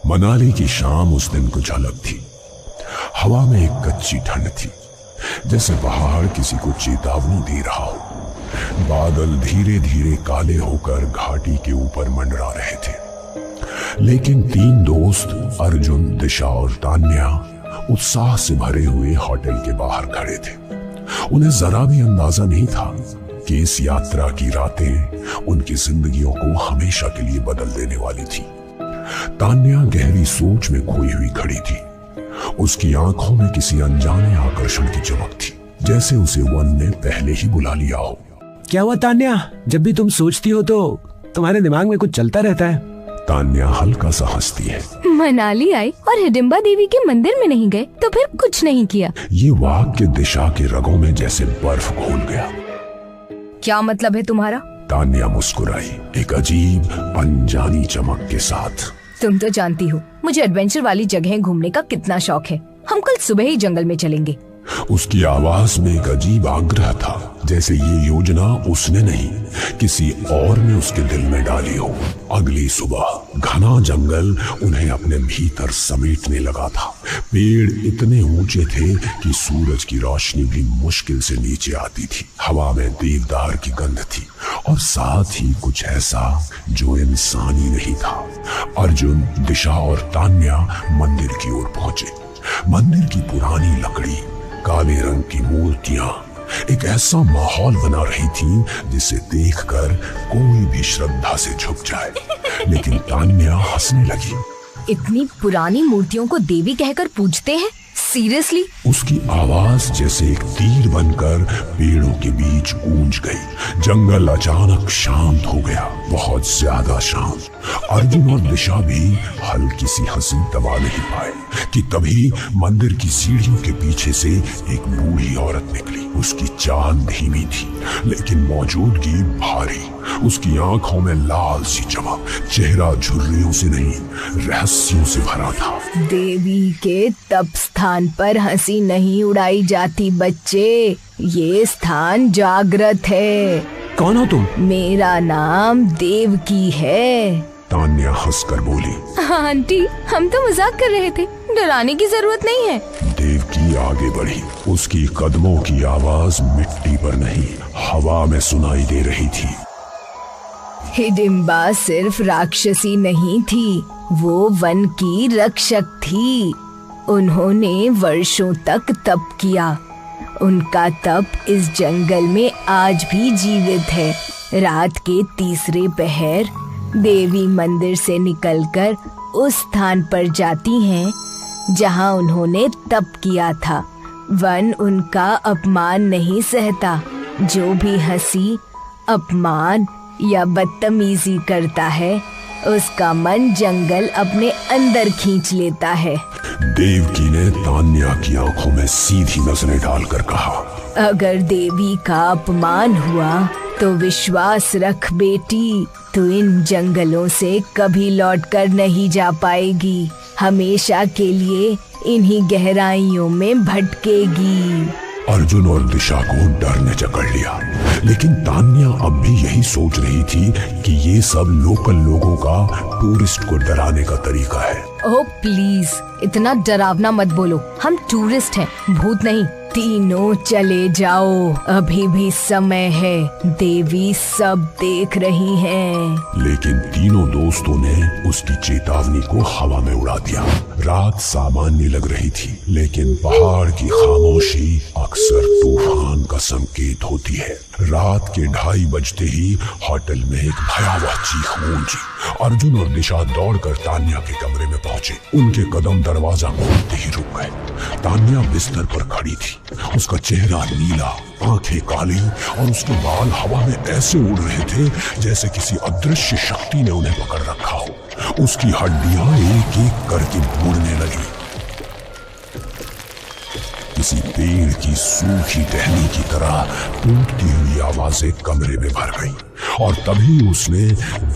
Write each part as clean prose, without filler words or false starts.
मनाली की शाम उस दिन कुछ अलग थी। हवा में एक कच्ची ठंड थी, जैसे पहाड़ किसी को चेतावनी दे रहा हो। बादल धीरे धीरे काले होकर घाटी के ऊपर मंडरा रहे थे, लेकिन तीन दोस्त अर्जुन, दिशा और तान्या उत्साह से भरे हुए होटल के बाहर खड़े थे। उन्हें जरा भी अंदाजा नहीं था कि इस यात्रा की रातें उनकी जिंदगियों को हमेशा के लिए बदल देने वाली थी। तान्या गहरी सोच में खोई हुई खड़ी थी। उसकी आंखों में किसी अनजाने आकर्षण की चमक थी, जैसे उसे वन ने पहले ही बुला लिया हो। क्या हुआ तान्या? जब भी तुम सोचती हो तो तुम्हारे दिमाग में कुछ चलता रहता है। तान्या हल्का सा हंसती है। मनाली आई और हिडिंबा देवी के मंदिर में नहीं गए तो फिर कुछ नहीं किया। ये वाक्य दिशा के रगों में जैसे बर्फ घोल गया। क्या मतलब है तुम्हारा? तान्या मुस्कुराई, एक अजीब अनजानी चमक के साथ। तुम तो जानती हो मुझे एडवेंचर वाली जगहें घूमने का कितना शौक है। हम कल सुबह ही जंगल में चलेंगे। उसकी आवाज में एक अजीब आग्रह था, जैसे ये योजना उसने नहीं, किसी और ने उसके दिल में डाली हो। अगली सुबह घना जंगल उन्हें अपने भीतर समेटने लगा था। पेड़ इतने ऊंचे थे कि सूरज की रोशनी भी मुश्किल से नीचे आती थी। हवा में देवदार की गंध थी और साथ ही कुछ ऐसा जो इंसानी नहीं था। अर्जुन, दिशा और तान्या मंदिर की ओर पहुंचे। मंदिर की पुरानी लकड़ी, काले रंग की मूर्तियां एक ऐसा माहौल बना रही थीं जिसे देखकर कोई भी श्रद्धा से झुक जाए। लेकिन तान्या हंसने लगी। इतनी पुरानी मूर्तियों को देवी कहकर पूजते हैं? सीरियसली? उसकी आवाज जैसे एक तीर बनकर पेड़ों के बीच गूंज गई। जंगल अचानक शांत हो गया, बहुत ज्यादा शांत। अर्जुन और दिशा भी हल्की सी हंसी दबा नहीं पाए कि तभी मंदिर की सीढ़ियों के पीछे से एक बूढ़ी औरत निकली। उसकी चाल धीमी थी लेकिन मौजूदगी भारी। उसकी आंखों में लाल सी चमक, चेहरा झुर्रियों से नहीं रहस्यों से भरा था। देवी के तप स्थान पर हंसी नहीं उड़ाई जाती बच्चे, ये स्थान जागृत है। कौन हो तुम? मेरा नाम देवकी है। तान्या हंसकर बोली। आंटी, हम तो मजाक कर रहे थे, डराने की जरूरत नहीं है। देवकी आगे बढ़ी। उसकी कदमों की आवाज मिट्टी पर नहीं, हवा में सुनाई दे रही थी। हिडिंबा सिर्फ राक्षसी नहीं थी, वो वन की रक्षक थी। उन्होंने वर्षों तक तप किया। उनका तप इस जंगल में आज भी जीवित है। रात के तीसरे पहर देवी मंदिर से निकलकर उस स्थान पर जाती हैं जहां उन्होंने तप किया था। वन उनका अपमान नहीं सहता। जो भी हंसी, अपमान या बदतमीजी करता है, उसका मन जंगल अपने अंदर खींच लेता है। देवकी ने तान्या की आंखों में सीधी नजरें डालकर कहा, अगर देवी का अपमान हुआ तो विश्वास रख बेटी, तू इन जंगलों से कभी लौटकर नहीं जा पाएगी। हमेशा के लिए इन्हीं गहराइयों में भटकेगी। अर्जुन और दिशा को डर ने जकड़ लिया, लेकिन तान्या अब भी यही सोच रही थी कि ये सब लोकल लोगों का टूरिस्ट को डराने का तरीका है। ओह प्लीज, इतना डरावना मत बोलो। हम टूरिस्ट हैं, भूत नहीं। तीनों चले जाओ, अभी भी समय है। देवी सब देख रही हैं। लेकिन तीनों दोस्तों ने उसकी चेतावनी को हवा में उड़ा दिया। रात सामान्य लग रही थी, लेकिन पहाड़ की खामोशी अक्सर तूफान का संकेत होती है। रात के 2:30 बजते ही होटल में एक भयावह चीख गूंजी। अर्जुन और दिशा दौड़कर तान्या के कमरे में पहुंचे। उनके कदम दरवाजा खोलते ही रुक गए। तान्या बिस्तर पर खड़ी थी। उसका चेहरा नीला, आंखें काली और उसके बाल हवा में ऐसे उड़ रहे थे जैसे किसी अदृश्य शक्ति ने उन्हें पकड़ रखा हो। उसकी हड्डियां एक एक करके मुड़ने लगी। किसी पेड़ की सूखी टहनी की तरह टूटती हुई आवाजें कमरे में भर गईं और तभी उसने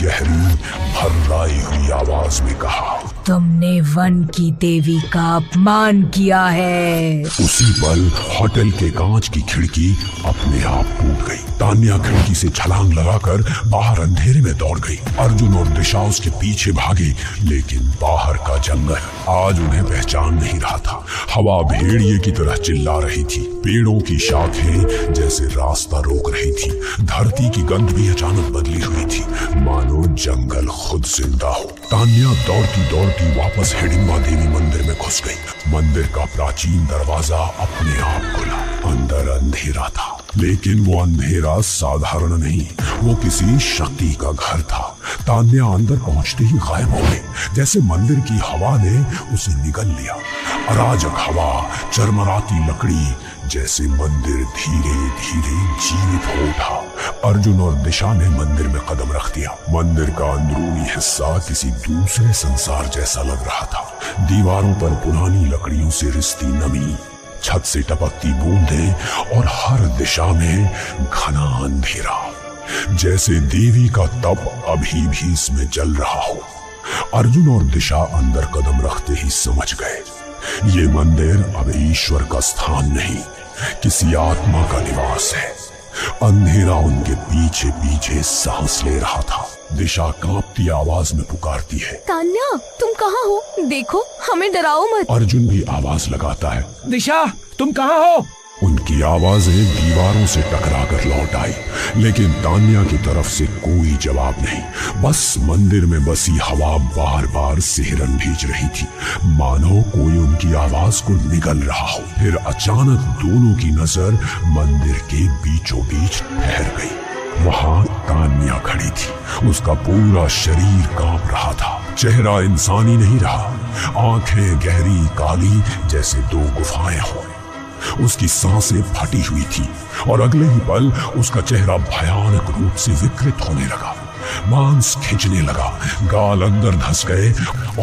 गहरी भर्राई हुई आवाज में कहा, तुमने वन की देवी का अपमान किया है। उसी पल होटल के कांच की खिड़की अपने आप टूट गई। तान्या खिड़की से छलांग लगाकर बाहर अंधेरे में दौड़ गई। अर्जुन और दिशा उसके पीछे भागे, लेकिन बाहर का जंगल आज उन्हें पहचान नहीं रहा था। हवा भेड़िए की तरह चिल्ला रही थी, पेड़ों की शाखें जैसे रास्ता रोक रही थी। धरती की गंध भी अचानक बदली हुई थी, मानो जंगल खुद जिंदा हो। तान्या दौड़ती दौड़ती वापस हिडिंबा देवी मंदिर में घुस गई। मंदिर का प्राचीन दरवाजा अपने आप खुला। अंदर अंधेरा था, लेकिन वो अंधेरा साधारण नहीं, वो किसी शक्ति का घर था। तान्या अंदर पहुंचते ही गायब हो गई, जैसे मंदिर की हवा ने उसे निगल लिया। अराजक हवा, चरमराती लकड़ी, जैसे मंदिर धीरे धीरे जीवित हो उठा। अर्जुन और दिशा ने मंदिर में कदम रख दिया। मंदिर का अंदरूनी हिस्सा किसी दूसरे संसार जैसा लग रहा था। दीवारों पर पुरानी लकड़ियों से रिश्ती नमी, छत से टपकती बूंदें और हर दिशा में घना अंधेरा, जैसे देवी का तप अभी भी इसमें जल रहा हो। अर्जुन और दिशा अंदर कदम रखते ही समझ गए, ये मंदिर अब ईश्वर का स्थान नहीं, किसी आत्मा का निवास है। अंधेरा उनके पीछे पीछे सांस ले रहा था। दिशा कांपती आवाज में पुकारती है, तान्या तुम कहाँ हो? देखो हमें डराओ मत। अर्जुन भी आवाज लगाता है, दिशा तुम कहाँ हो? उनकी आवाजें दीवारों से टकराकर लौट आई, लेकिन तान्या की तरफ से कोई जवाब नहीं। बस मंदिर में बसी हवा बार बार सिहरन भेज रही थी, मानो कोई उनकी आवाज को निगल रहा हो। फिर अचानक दोनों की नजर मंदिर के बीचों बीच ठहर गई। वहां तान्या खड़ी थी, उसका पूरा शरीर कांप रहा था। चेहरा इंसानी नहीं रहा, आंखें गहरी काली जैसे दो गुफाएं हों। उसकी सांसें फटी हुई थी और अगले ही पल उसका चेहरा भयानक रूप से विकृत होने लगा। मांस खिंचने लगा, गाल अंदर धंस गए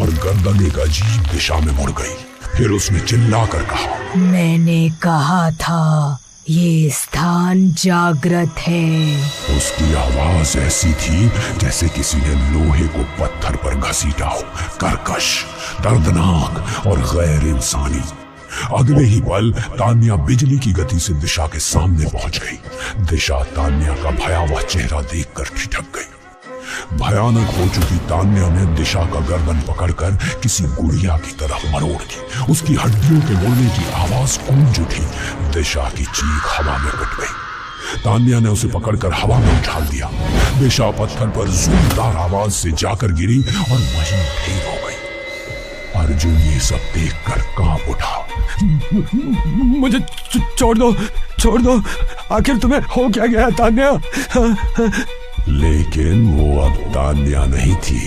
और गर्दन एक अजीब दिशा में मुड़ गई। फिर उसने चिल्लाकर कहा, मैंने कहा था ये स्थान जागृत है। उसकी आवाज ऐसी थी जैसे किसी ने लोहे को पत्थर पर घसीटा हो, कर्कश, दर्दनाक और गैर इंसानी। अगले ही पल तान्या बिजली की गति से दिशा के सामने पहुंच गई। दिशा तान्या का भयावह चेहरा देखकर ठिठक गई। भयानक हो चुकी तान्या ने दिशा का गर्दन पकड़कर किसी गुड़िया की तरफ मरोड़ दी। उसकी हड्डियों के बोलने की आवाज गूंज उठी। दिशा की चीख हवा में उठ गई। तान्या ने उसे पकड़कर हवा में उछाल दिया। दिशा पत्थर पर जोरदार आवाज से जाकर गिरी और वहीं ढेर हो गई। अर्जुन ये सब देखकर कांप उठा। मुझे छोड़ दो, आखिर तुम्हें हो क्या गया तान्या? लेकिन वो अब तान्या नहीं थी,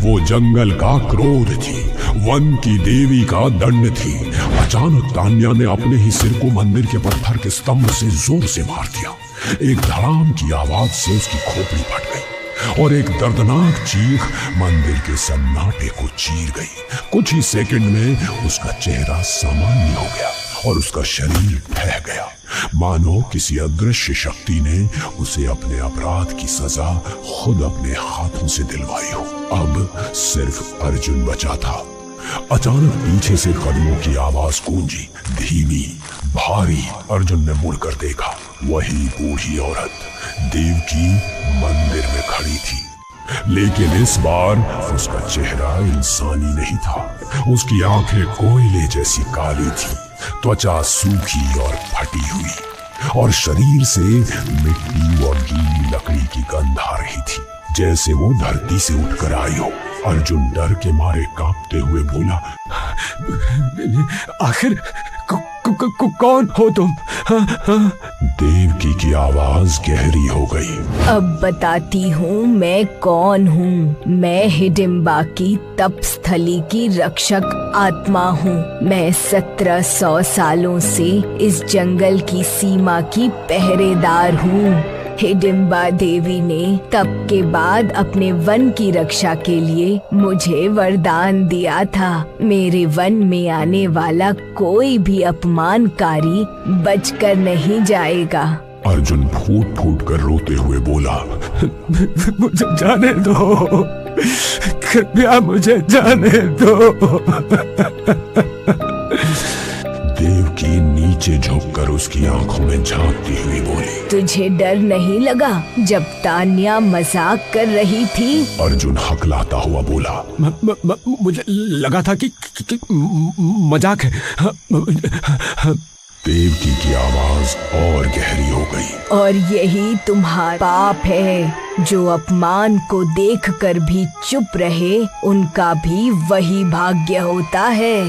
वो जंगल का क्रोध थी, वन की देवी का दंड थी। अचानक तान्या ने अपने ही सिर को मंदिर के पत्थर के स्तंभ से जोर से मार दिया। एक धड़ाम की आवाज से उसकी खोपड़ी फट गई और एक दर्दनाक चीख मंदिर के सन्नाटे को चीर गई। कुछ ही सेकंड में उसका चेहरा सामान्य हो गया और उसका शरीर ढह गया, मानो किसी अदृश्य शक्ति ने उसे अपने अपराध की सजा खुद अपने हाथों से दिलवाई हो। अब सिर्फ अर्जुन बचा था। अचानक पीछे से कदमों की आवाज गूंजी, धीमी, भारी। अर्जुन ने मुड़कर देखा, वही बूढ़ी औरत देवकी मंदिर में खड़ी थी, लेकिन इस बार उसका चेहरा इंसानी नहीं था। उसकी आंखें कोयले जैसी काली थी, त्वचा सूखी और फटी हुई और शरीर से मिट्टी और गीली लकड़ी की गंध आ रही थी, जैसे वो धरती से उठकर आई हो। अर्जुन डर के मारे कांपते हुए बोला, आखिर कौन हो तुम? देवकी की आवाज गहरी हो गई। अब बताती हूँ मैं कौन हूँ। मैं हिडिंबा की तपस्थली की रक्षक आत्मा हूँ। मैं 1700 सालों से इस जंगल की सीमा की पहरेदार हूँ। हिडिंबा देवी ने तप के बाद अपने वन की रक्षा के लिए मुझे वरदान दिया था। मेरे वन में आने वाला कोई भी अपमानकारी बचकर नहीं जाएगा। अर्जुन फूट फूट कर रोते हुए बोला, मुझे जाने दो, कृपया मुझे जाने दो। देवकी नीचे झुककर उसकी आंखों में झांकती हुई बोली, तुझे डर नहीं लगा जब तान्या मजाक कर रही थी? अर्जुन हकलाता हुआ बोला, मुझे लगा था कि मजाक है। देवकी की आवाज और गहरी हो गई। और यही तुम्हारा पाप है, जो अपमान को देखकर भी चुप रहे, उनका भी वही भाग्य होता है।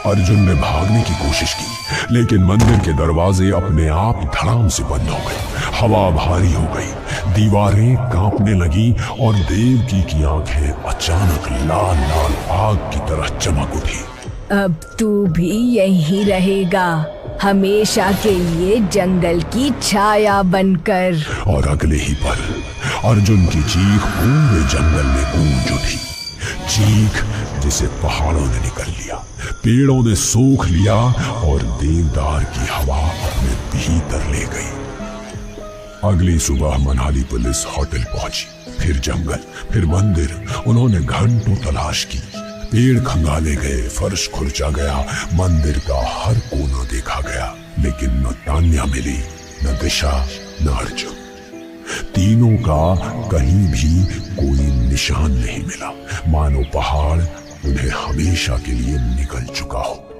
अर्जुन ने भागने की कोशिश की, लेकिन मंदिर के दरवाजे अपने आप धड़ाम से बंद हो गए। हवा भारी हो गई, दीवारें कांपने लगी और देवकी की आंखें अचानक लाल लाल आग की तरह चमक उठी। अब तू भी यहीं रहेगा, हमेशा के लिए जंगल की छाया बनकर। और अगले ही पल अर्जुन की चीख पूरे जंगल में गूंज उठी। चीख जिसे पहाड़ों ने निकल लिया, पेड़ों ने सूख लिया और देवदार की हवा अपने भीतर ले गई। अगली सुबह मनाली पुलिस होटल पहुंची, फिर जंगल, फिर मंदिर। उन्होंने घंटों तलाश की, पेड़ खंगाले गए, फर्श खुरचा गया, मंदिर का हर कोना देखा गया, लेकिन न तान्या मिली, न दिशा, न अर्जुन। तीनों का कहीं भी कोई निशान नहीं मिला, मानो पहाड़ उन्हें हमेशा के लिए निगल चुका हो।